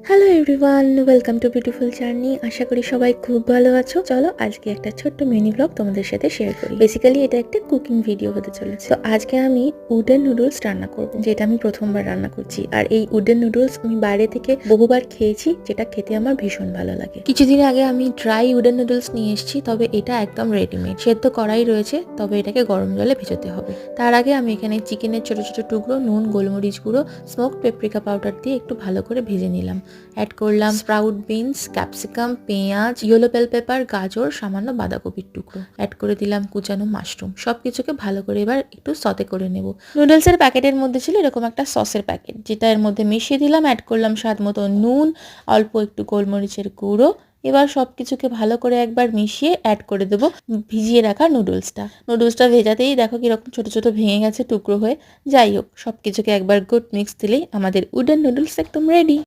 Hello everyone, welcome to beautiful journey. আশা করি সবাই খুব ভালো আছো। চলো আজকে একটা ছোট্ট মিনি ব্লগ তোমাদের সাথে শেয়ার করি। বেসিক্যালি এটা একটা কুকিং ভিডিও হতে চলেছে। তো আজকে আমি উডেন নুডলস রান্না করব, যেটা আমি প্রথমবার রান্না করছি। আর এই উডেন নুডলস আমি বাইরে থেকে বহুবার খেয়েছি, যেটা খেতে আমার ভীষণ ভালো লাগে। কিছুদিন আগে আমি ড্রাই উডেন নুডলস নিয়ে এসেছি, তবে এটা একদম রেডিমেড, সেদ্ধ করাই রয়েছে, তবে এটাকে গরম জলে ভেজাতে হবে। তার আগে আমি এখানে চিকেনের ছোট ছোট টুকরো, নুন, গোলমরিচ গুঁড়ো, স্মোকড পেপরিকা পাউডার দিয়ে একটু ভালো করে ভেজে নিলাম। অ্যাড করলাম স্প্রাউট বিনস, ক্যাপসিকাম, পেঁয়াজ, ইয়েলো বেল পেপার, গাজর, সামান্য বাঁধাকপির টুকরো। অ্যাড করে দিলাম কুচানো মাশরুম। সবকিছুকে ভালো করে এবার একটু সতে করে নেব। নুডলসের প্যাকেটের মধ্যে ছিল এরকম একটা সসের প্যাকেট, যেটা এর মধ্যে মিশিয়ে দিলাম। অ্যাড করলাম স্বাদ মতো নুন, অল্প একটু গোলমরিচের গুঁড়ো। এবার সবকিছুকে ভালো করে একবার মিশিয়ে অ্যাড করে দেবো ভিজিয়ে রাখা নুডলসটা ভেজাতেই দেখো কিরকম ছোট ছোট ভেঙে গেছে টুকরো হয়ে। যাই হোক, সবকিছুকে একবার গুড মিক্স দিলেই আমাদের উডেন নুডলস একদম রেডি।